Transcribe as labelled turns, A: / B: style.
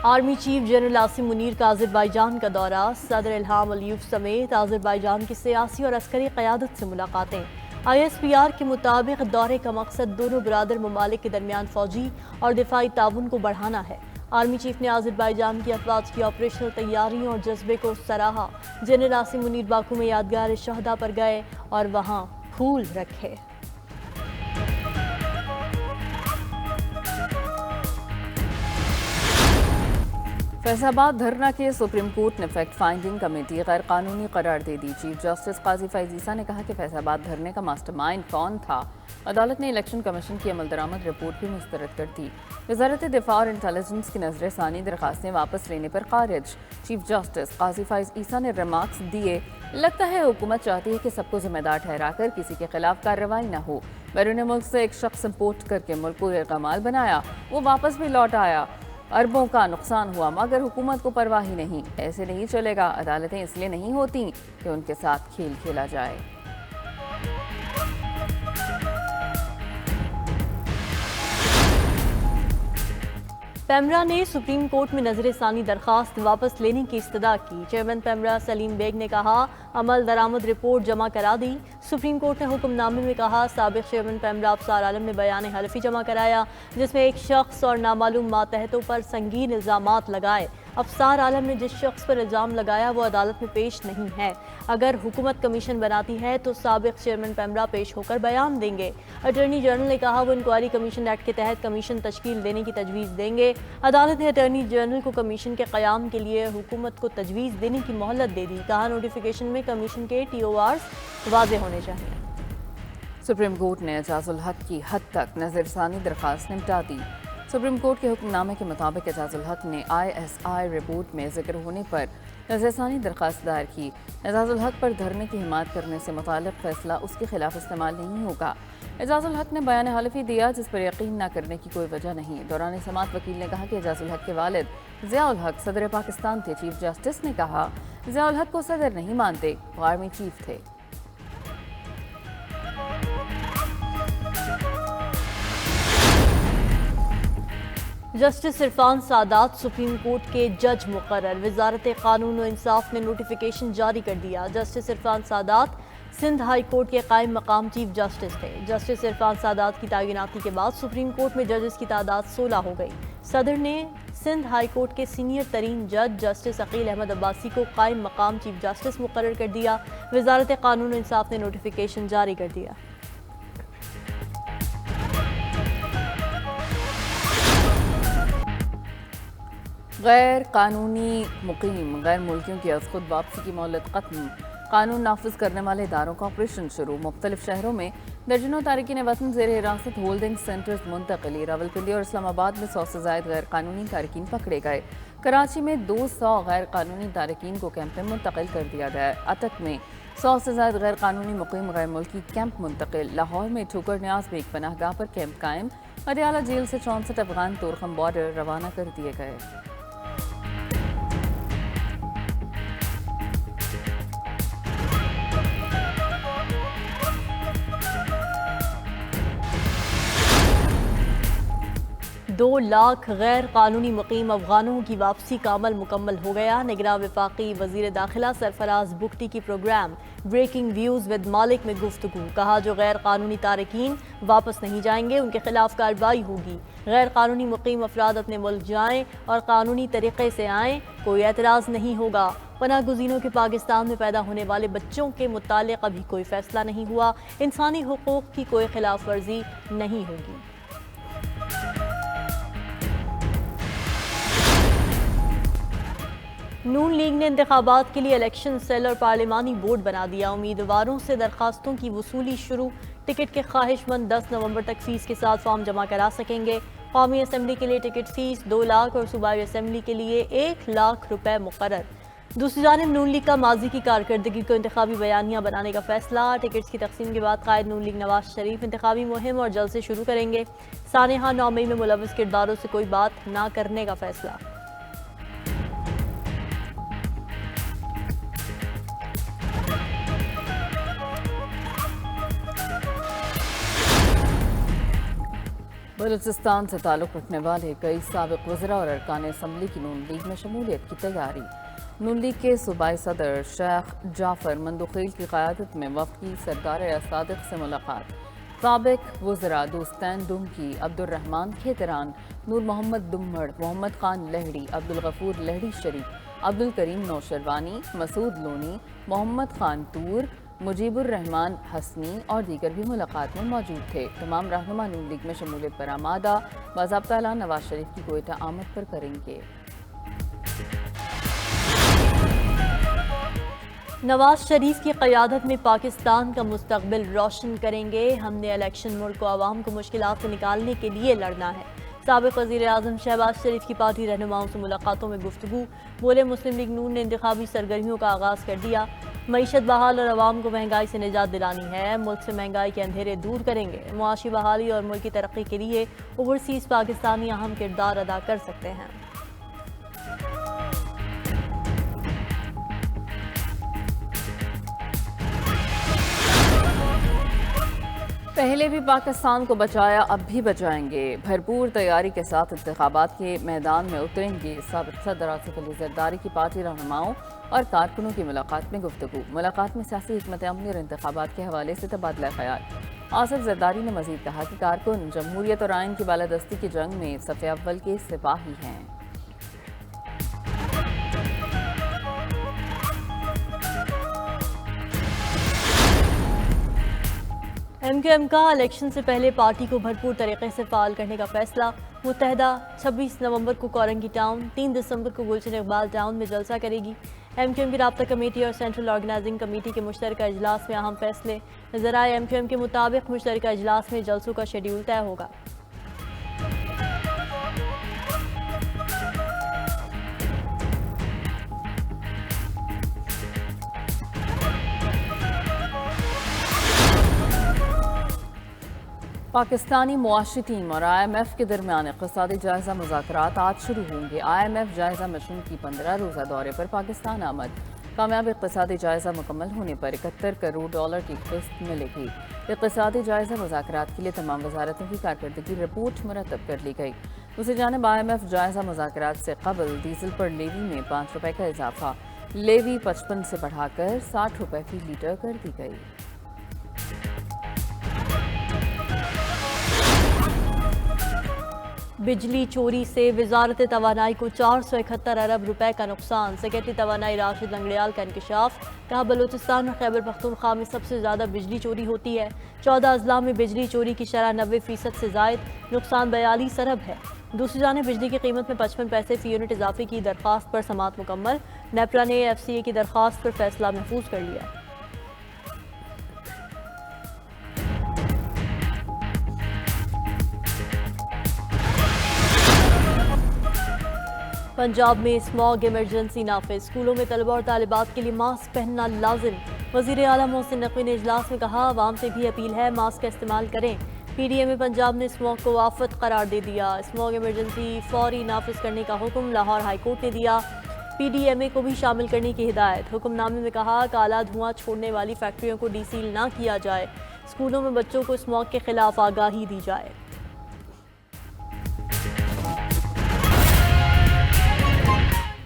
A: Army chief general Asim Munir کا آذربائیجان کا دورہ، صدر الہام علیف سمیت آذربائیجان کی سیاسی اور عسکری قیادت سے ملاقاتیں۔ ISPR کے مطابق دورے کا مقصد دونوں برادر ممالک کے درمیان فوجی اور دفاعی تعاون کو بڑھانا ہے۔ آرمی چیف نے آذربائیجان کی افواج کی آپریشنل تیاریوں اور جذبے کو سراہا۔ جنرل عاصم منیر باکو میں یادگار شہداء پر گئے اور وہاں پھول رکھے۔
B: فیصل آباد دھرنا کے سپریم کورٹ نے فیکٹ فائنڈنگ کمیٹی غیر قانونی قرار دے دی۔ چیف جسٹس قاضی فیض عیسیٰ نے کہا کہ فیصل آباد دھرنے کا ماسٹر مائنڈ کون تھا۔ عدالت نے الیکشن کمیشن کی عمل درآمد رپورٹ بھی مسترد کر دی۔ وزارت دفاع اور انٹیلیجنس کی نظر ثانی درخواستیں واپس لینے پر خارج۔ چیف جسٹس قاضی فیض عیسیٰ نے ریمارکس دیے، لگتا ہے حکومت چاہتی ہے کہ سب کو ذمہ دار ٹھہرا کر کسی کے خلاف کارروائی نہ ہو۔ بیرون ملک سے ایک شخص امپورٹ کر کے ملک کو غیرقمال بنایا، وہ واپس بھی لوٹ آیا، اربوں کا نقصان ہوا، مگر حکومت کو پرواہ ہی نہیں۔ ایسے نہیں چلے گا۔ عدالتیں اس لیے نہیں ہوتی کہ ان کے ساتھ کھیل کھیلا جائے۔
A: پیمرا نے سپریم کورٹ میں نظر ثانی درخواست واپس لینے کی استدعا کی۔ چیئرمین پیمرا سلیم بیگ نے کہا، عمل درآمد رپورٹ جمع کرا دی۔ سپریم کورٹ نے حکم نامے میں کہا، سابق چیئرمین پیمرا افسار عالم نے بیان حلفی جمع کرایا جس میں ایک شخص اور نامعلوم ماتحتوں پر سنگین الزامات لگائے۔ افسار عالم نے جس شخص پر الزام لگایا وہ عدالت میں پیش نہیں ہے۔ اگر حکومت کمیشن بناتی ہے تو سابق چیئرمین پیمرا پیش ہو کر بیان دیں گے۔ اٹارنی جنرل نے کہا وہ انکوائری کمیشن ایکٹ کے تحت کمیشن تشکیل دینے کی تجویز دیں گے۔ عدالت نے اٹارنی جنرل کو کمیشن کے قیام کے لیے حکومت کو تجویز دینے کی مہلت دے دی۔ کہا نوٹیفیکیشن میں کمیشن کے TORs واضح ہونے چاہیے۔
B: سپریم کورٹ نے اعجاز الحق کی حد تک نظر ثانی درخواست نمٹا دی۔ سپریم کورٹ کے حکم نامے کے مطابق اعجاز الحق نے ISI رپورٹ میں ذکر ہونے پر نظر ثانی درخواست دائر کی۔ اعجاز الحق پر دھرنے کی حمایت کرنے سے متعلق فیصلہ اس کے خلاف استعمال نہیں ہوگا۔ اعجاز الحق نے بیان حلفی دیا جس پر یقین نہ کرنے کی کوئی وجہ نہیں۔ دوران سماعت وکیل نے کہا کہ اعجاز الحق کے والد ضیاء الحق صدر پاکستان تھے۔ چیف جسٹس نے کہا، ضیاء الحق کو صدر نہیں مانتے، وہ آرمی چیف تھے۔
A: جسٹس عرفان سادات سپریم کورٹ کے جج مقرر۔ وزارت قانون و انصاف نے نوٹیفیکیشن جاری کر دیا۔ جسٹس عرفان سادات سندھ ہائی کورٹ کے قائم مقام چیف جسٹس تھے۔ جسٹس عرفان سادات کی تعیناتی کے بعد سپریم کورٹ میں ججز کی تعداد 16 ہو گئی۔ صدر نے سندھ ہائی کورٹ کے سینئر ترین جج جسٹس عقیل احمد عباسی کو قائم مقام چیف جسٹس مقرر کر دیا۔ وزارت قانون و انصاف نے نوٹیفیکیشن جاری کر دیا۔
B: غیر قانونی مقیم غیر ملکیوں کی از خود واپسی کی مہلت ختم۔ قانون نافذ کرنے والے اداروں کا آپریشن شروع۔ مختلف شہروں میں درجنوں تارکین وطن زیر حراست ہولڈنگ سینٹرز منتقلی۔ راولپنڈی اور اسلام آباد میں 100 سے زائد غیر قانونی تارکین پکڑے گئے۔ کراچی میں 200 غیر قانونی تارکین کو کیمپ میں منتقل کر دیا گیا۔ اٹک میں 100 سے زائد غیر قانونی مقیم غیر ملکی کیمپ منتقل۔ لاہور میں ٹھوکر نیاز میں ایک پناہ گاہ پر کیمپ قائم۔ اڈیالہ جیل سے 64 افغان تورخم بارڈر روانہ کر دیے گئے۔
A: دو لاکھ غیر قانونی مقیم افغانوں کی واپسی کا عمل مکمل ہو گیا۔ نگراں وفاقی وزیر داخلہ سرفراز بگٹی کی پروگرام بریکنگ ویوز ود مالک میں گفتگو۔ کہا جو غیر قانونی تارکین واپس نہیں جائیں گے ان کے خلاف کارروائی ہوگی۔ غیر قانونی مقیم افراد اپنے ملک جائیں اور قانونی طریقے سے آئیں، کوئی اعتراض نہیں ہوگا۔ پناہ گزینوں کے پاکستان میں پیدا ہونے والے بچوں کے متعلق ابھی کوئی فیصلہ نہیں ہوا۔ انسانی حقوق کی کوئی خلاف ورزی نہیں ہوگی۔ نون لیگ نے انتخابات کے لیے الیکشن سیل اور پارلیمانی بورڈ بنا دیا۔ امیدواروں سے درخواستوں کی وصولی شروع۔ ٹکٹ کے خواہش مند 10 نومبر تک فیس کے ساتھ فارم جمع کرا سکیں گے۔ قومی اسمبلی کے لیے ٹکٹ فیس 2 لاکھ اور صوبائی اسمبلی کے لیے 1 لاکھ روپے مقرر۔ دوسری جانب نون لیگ کا ماضی کی کارکردگی کو انتخابی بیانیہ بنانے کا فیصلہ۔ ٹکٹس کی تقسیم کے بعد قائد نون لیگ نواز شریف انتخابی مہم اور جلسے شروع کریں گے۔ سانحہ 9 مئی میں ملوث کرداروں سے کوئی بات نہ کرنے کا فیصلہ۔
B: بلوچستان سے تعلق رکھنے والے کئی سابق وزراء اور ارکان اسمبلی کی نون لیگ میں شمولیت کی تیاری۔ نون لیگ کے صوبائی صدر شیخ جعفر مندوخیل کی قیادت میں وفد کی سردار صادق سے ملاقات۔ سابق وزراء دوستین ڈونکی، عبدالرحمان کھیتران، نور محمد دمڑ، محمد خان لہڑی، عبدالغفور لہڑی شریف، عبدالکریم نوشروانی، مسعود لونی، محمد خان تور، مجیب الرحمان حسنی اور دیگر بھی ملاقات میں موجود تھے۔ تمام رہنما نون لیگ میں شمولیت پر آمادہ، باضابطہ اعلان نواز شریف کی کوئٹہ آمد پر کریں گے۔
A: نواز شریف کی قیادت میں پاکستان کا مستقبل روشن کریں گے۔ ہم نے الیکشن ملک کو عوام کو مشکلات سے نکالنے کے لیے لڑنا ہے۔ سابق وزیر اعظم شہباز شریف کی پارٹی رہنماؤں سے ملاقاتوں میں گفتگو۔ بولے مسلم لیگ نون نے انتخابی سرگرمیوں کا آغاز کر دیا۔ معیشت بحال اور عوام کو مہنگائی سے نجات دلانی ہے۔ ملک سے مہنگائی کے اندھیرے دور کریں گے۔ معاشی بحالی اور ملکی ترقی کے لیے اوورسیز پاکستانی اہم کردار ادا کر سکتے ہیں۔
B: پہلے بھی پاکستان کو بچایا، اب بھی بچائیں گے۔ بھرپور تیاری کے ساتھ انتخابات کے میدان میں اتریں گے۔ سابق صدر آصف علی زرداری کی پارٹی رہنماؤں اور کارکنوں کی ملاقات میں گفتگو۔ ملاقات میں سیاسی حکمت عملی اور انتخابات کے حوالے سے تبادلہ خیال۔ آصف زرداری نے مزید کہا کہ کارکن جمہوریت اور آئین کی بالادستی کی جنگ میں صف اول کے سپاہی ہیں۔
A: ایم کیو ایم کا الیکشن سے پہلے پارٹی کو بھرپور طریقے سے فعال کرنے کا فیصلہ۔ متحدہ 26 نومبر کو کورنگی ٹاؤن، 3 دسمبر کو گلشن اقبال ٹاؤن میں جلسہ کرے گی۔ ایم کیو ایم کی رابطہ کمیٹی اور سینٹرل آرگنائزنگ کمیٹی کے مشترکہ اجلاس میں اہم فیصلے۔ ذرائع ایم کیو ایم کے مطابق مشترکہ اجلاس میں جلسوں کا شیڈول طے ہوگا۔
B: پاکستانی معاشی ٹیم اور آئی ایم ایف کے درمیان اقتصادی جائزہ مذاکرات آج شروع ہوں گے۔ آئی ایم ایف جائزہ مشن کی 15 روزہ دورے پر پاکستان آمد۔ کامیاب اقتصادی جائزہ مکمل ہونے پر $71 کروڑ کی قسط ملے گی۔ اقتصادی جائزہ مذاکرات کے لیے تمام وزارتوں کی کارکردگی رپورٹ مرتب کر لی گئی۔ دوسری جانب آئی ایم ایف جائزہ مذاکرات سے قبل ڈیزل پر لیوی میں $5 کا اضافہ، لیوی 55 سے بڑھا کر $60 فی لیٹر کر دی گئی۔
A: بجلی چوری سے وزارت توانائی کو 471 ارب روپے کا نقصان۔ سیکرٹری توانائی راشد لنگڑیال کا انکشاف۔ کہا بلوچستان اور خیبر پختونخوا میں سب سے زیادہ بجلی چوری ہوتی ہے۔ 14 اضلاع میں بجلی چوری کی شرح 90% سے زائد، نقصان 42 ارب ہے۔ دوسری جانب بجلی کی قیمت میں 55 پیسے فی یونٹ اضافے کی درخواست پر سماعت مکمل۔ نیپرا نے ایف سی اے کی درخواست پر فیصلہ محفوظ کر لیا۔ پنجاب میں اسموگ ایمرجنسی نافذ، اسکولوں میں طلبہ اور طالبات کے لیے ماسک پہننا لازم۔ وزیر اعلیٰ محسن نقوی نے اجلاس میں کہا عوام سے بھی اپیل ہے ماسک کا استعمال کریں۔ پی ڈی ایم پنجاب نے اسموگ کو آفت قرار دے دیا۔ اسموگ ایمرجنسی فوری نافذ کرنے کا حکم لاہور ہائی کورٹ نے دیا۔ پی ڈی ایم اے کو بھی شامل کرنے کی ہدایت۔ حکم نامے میں کہا کالا دھواں چھوڑنے والی فیکٹریوں کو ڈی سیل نہ کیا جائے۔ اسکولوں میں بچوں کو اسموگ کے خلاف آگاہی دی جائے۔